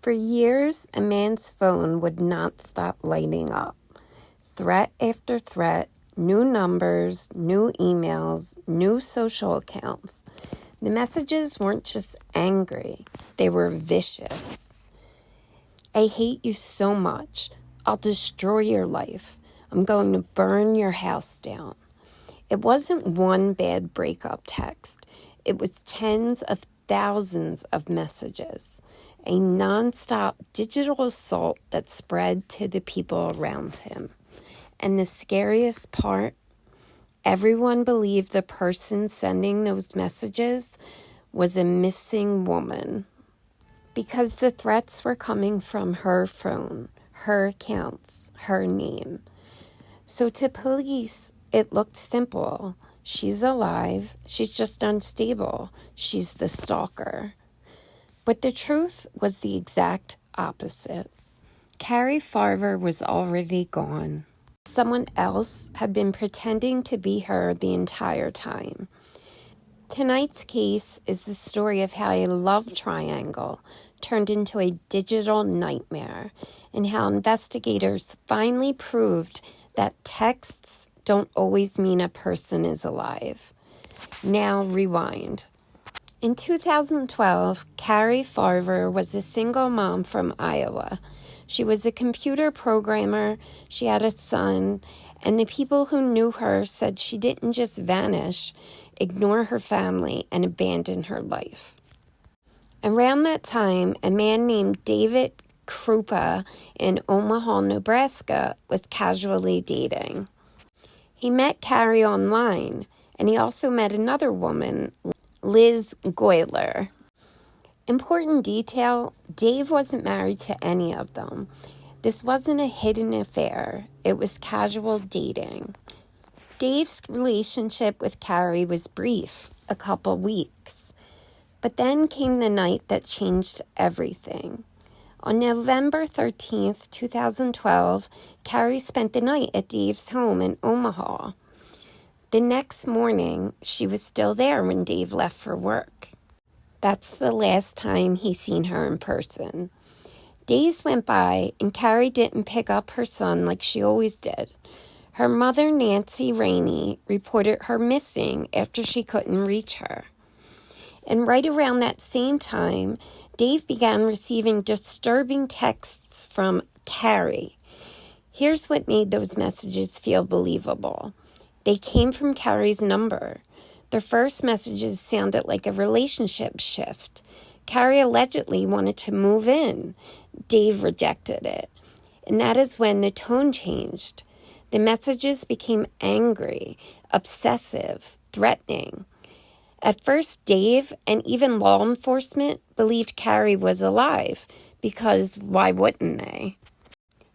For years, a man's phone would not stop lighting up. Threat after threat, new numbers, new emails, new social accounts. The messages weren't just angry, they were vicious. I hate you so much. I'll destroy your life. I'm going to burn your house down. It wasn't one bad breakup text. It was tens of thousands of messages. A nonstop digital assault that spread to the people around him. And the scariest part, everyone believed the person sending those messages was a missing woman. Because the threats were coming from her phone, her accounts, her name. So to police, it looked simple. She's alive. She's just unstable. She's the stalker. But the truth was the exact opposite. Carrie Farver was already gone. Someone else had been pretending to be her the entire time. Tonight's case is the story of how a love triangle turned into a digital nightmare, and how investigators finally proved that texts don't always mean a person is alive. Now rewind. In 2012, Carrie Farver was a single mom from Iowa. She was a computer programmer, she had a son, and the people who knew her said she didn't just vanish, ignore her family, and abandon her life. Around that time, a man named David Krupa in Omaha, Nebraska, was casually dating. He met Carrie online, and he also met another woman, Liz Goyler. Important detail, Dave wasn't married to any of them. This wasn't a hidden affair. It was casual dating. Dave's relationship with Carrie was brief, a couple weeks. But then came the night that changed everything. On November 13th, 2012, Carrie spent the night at Dave's home in Omaha. The next morning, she was still there when Dave left for work. That's the last time he seen her in person. Days went by, and Carrie didn't pick up her son like she always did. Her mother, Nancy Rainey, reported her missing after she couldn't reach her. And right around that same time, Dave began receiving disturbing texts from Carrie. Here's what made those messages feel believable. They came from Carrie's number. Their first messages sounded like a relationship shift. Carrie allegedly wanted to move in. Dave rejected it. And that is when the tone changed. The messages became angry, obsessive, threatening. At first, Dave and even law enforcement believed Carrie was alive, because why wouldn't they?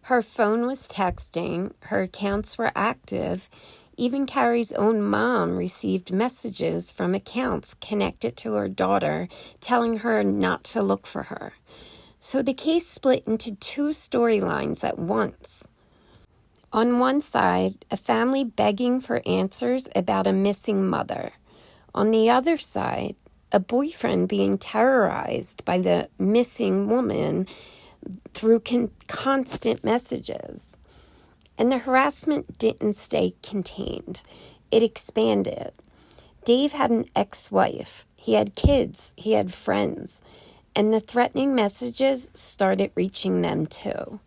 Her phone was texting, her accounts were active. Even Carrie's own mom received messages from accounts connected to her daughter telling her not to look for her. So the case split into two storylines at once. On one side, a family begging for answers about a missing mother. On the other side, a boyfriend being terrorized by the missing woman through constant messages. And the harassment didn't stay contained. It expanded. Dave had an ex-wife. He had kids. He had friends. And the threatening messages started reaching them too.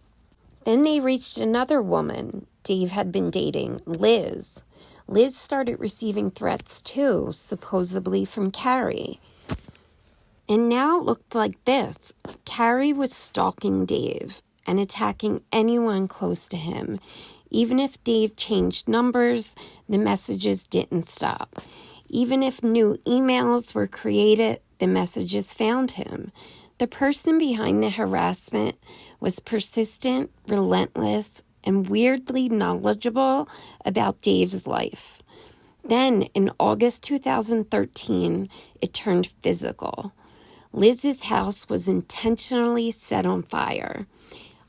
Then they reached another woman Dave had been dating, Liz. Liz started receiving threats too, supposedly from Carrie. And now it looked like this. Carrie was stalking Dave and attacking anyone close to him. Even if Dave changed numbers, the messages didn't stop. Even if new emails were created, the messages found him. The person behind the harassment was persistent, relentless, and weirdly knowledgeable about Dave's life. Then, in August 2013, it turned physical. Liz's house was intentionally set on fire.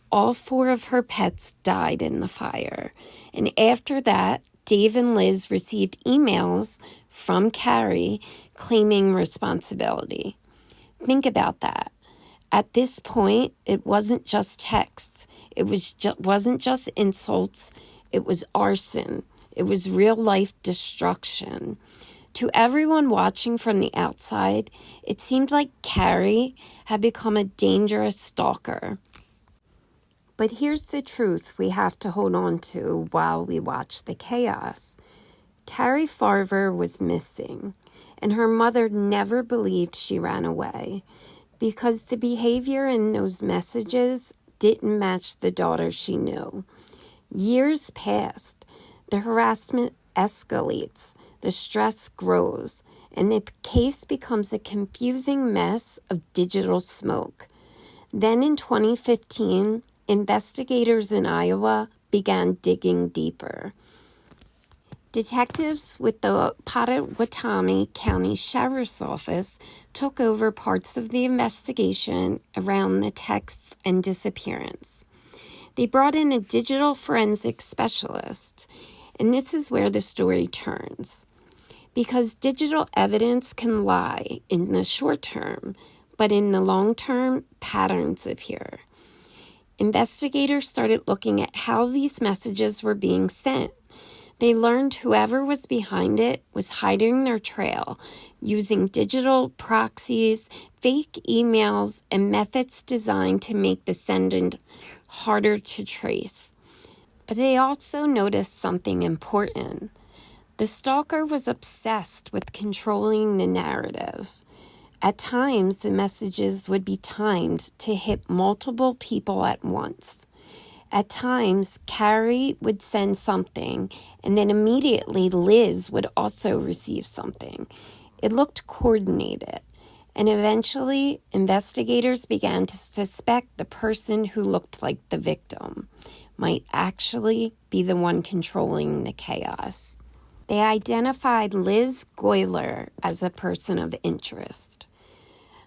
All 4 of her pets died in the fire. And after that, Dave and Liz received emails from Carrie claiming responsibility. Think about that. At this point, it wasn't just texts. It wasn't just insults. It was arson. It was real-life destruction. To everyone watching from the outside, it seemed like Carrie had become a dangerous stalker. But here's the truth we have to hold on to while we watch the chaos. Carrie Farver was missing, and her mother never believed she ran away because the behavior in those messages didn't match the daughter she knew. Years passed. The harassment escalates. The stress grows, and the case becomes a confusing mess of digital smoke. Then in 2015, investigators in Iowa began digging deeper. Detectives with the Pottawatomie County Sheriff's Office took over parts of the investigation around the texts and disappearance. They brought in a digital forensic specialist, and this is where the story turns. Because digital evidence can lie in the short term, but in the long term, patterns appear. Investigators started looking at how these messages were being sent. They learned whoever was behind it was hiding their trail, using digital proxies, fake emails, and methods designed to make the sender harder to trace. But they also noticed something important. The stalker was obsessed with controlling the narrative. At times, the messages would be timed to hit multiple people at once. At times, Carrie would send something, and then immediately Liz would also receive something. It looked coordinated, and eventually, investigators began to suspect the person who looked like the victim might actually be the one controlling the chaos. They identified Liz Goyler as a person of interest,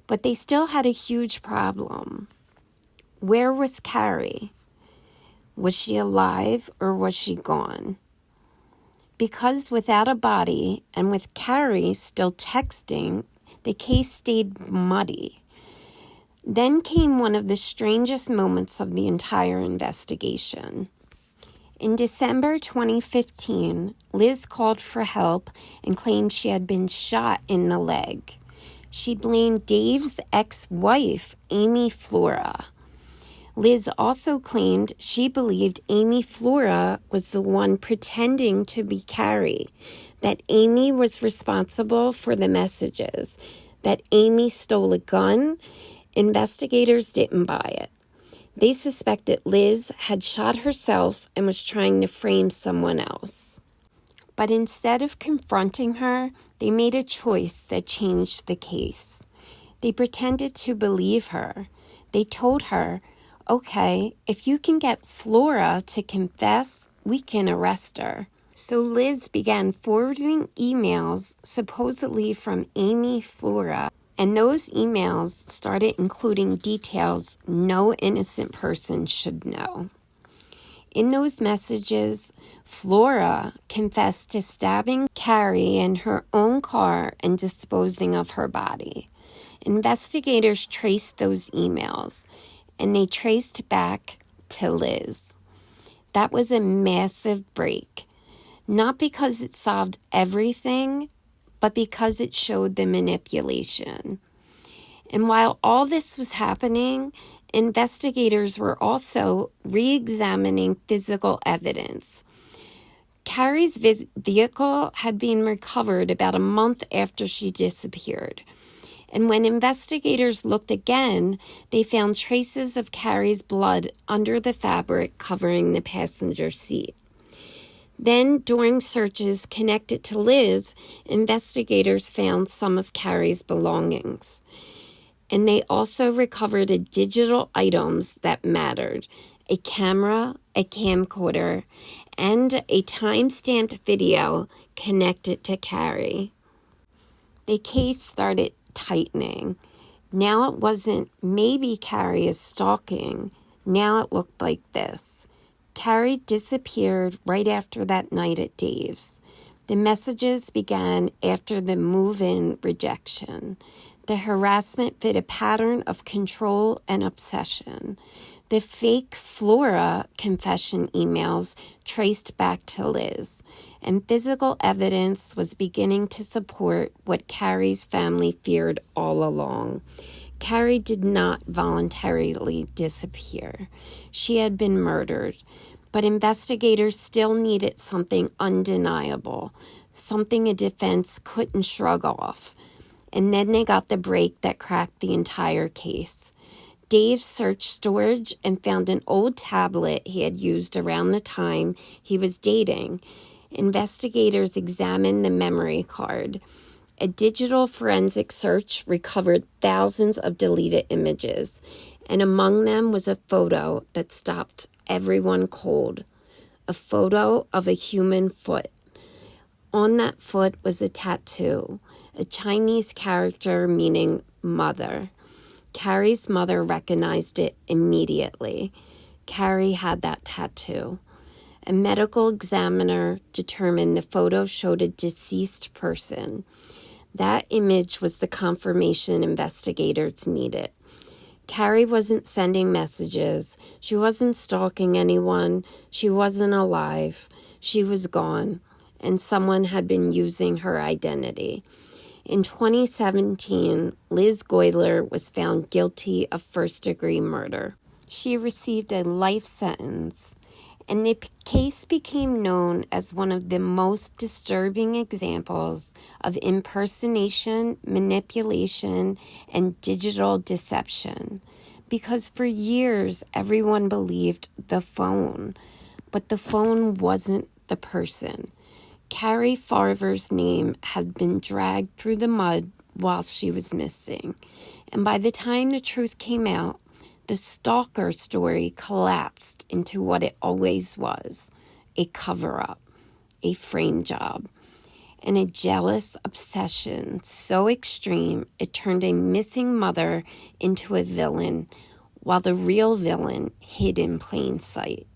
but they still had a huge problem. Where was Carrie? Was she alive or was she gone? Because without a body and with Carrie still texting, the case stayed muddy. Then came one of the strangest moments of the entire investigation. In December 2015, Liz called for help and claimed she had been shot in the leg. She blamed Dave's ex-wife, Amy Flora. Liz also claimed she believed Amy Flora was the one pretending to be Carrie, that Amy was responsible for the messages, that Amy stole a gun. Investigators didn't buy it. They suspected Liz had shot herself and was trying to frame someone else. But instead of confronting her, they made a choice that changed the case. They pretended to believe her. They told her, okay, if you can get Flora to confess, we can arrest her. So Liz began forwarding emails supposedly from Amy Flora, and those emails started including details no innocent person should know. In those messages, Flora confessed to stabbing Carrie in her own car and disposing of her body. Investigators traced those emails, and they traced back to Liz. That was a massive break, not because it solved everything, but because it showed the manipulation. And while all this was happening, investigators were also re-examining physical evidence. Carrie's vehicle had been recovered about a month after she disappeared. And when investigators looked again, they found traces of Carrie's blood under the fabric covering the passenger seat. Then, during searches connected to Liz, investigators found some of Carrie's belongings. And they also recovered digital items that mattered: a camera, a camcorder, and a time-stamped video connected to Carrie. The case started tightening. Now it wasn't maybe Carrie is stalking. Now it looked like this. Carrie disappeared right after that night at Dave's. The messages began after the move-in rejection. The harassment fit a pattern of control and obsession. The fake Flora confession emails traced back to Liz, and physical evidence was beginning to support what Carrie's family feared all along. Carrie did not voluntarily disappear. She had been murdered, but investigators still needed something undeniable, something a defense couldn't shrug off. And then they got the break that cracked the entire case. Dave searched storage and found an old tablet he had used around the time he was dating. Investigators examined the memory card. A digital forensic search recovered thousands of deleted images, and among them was a photo that stopped everyone cold. A photo of a human foot. On that foot was a tattoo, a Chinese character meaning mother. Carrie's mother recognized it immediately. Carrie had that tattoo. A medical examiner determined the photo showed a deceased person. That image was the confirmation investigators needed. Carrie wasn't sending messages. She wasn't stalking anyone. She wasn't alive. She was gone, and someone had been using her identity. In 2017, Liz Goyler was found guilty of first-degree murder. She received a life sentence, and the case became known as one of the most disturbing examples of impersonation, manipulation, and digital deception. Because for years, everyone believed the phone, but the phone wasn't the person. Carrie Farver's name had been dragged through the mud while she was missing. And by the time the truth came out, the stalker story collapsed into what it always was, a cover-up, a frame job, and a jealous obsession so extreme it turned a missing mother into a villain, while the real villain hid in plain sight.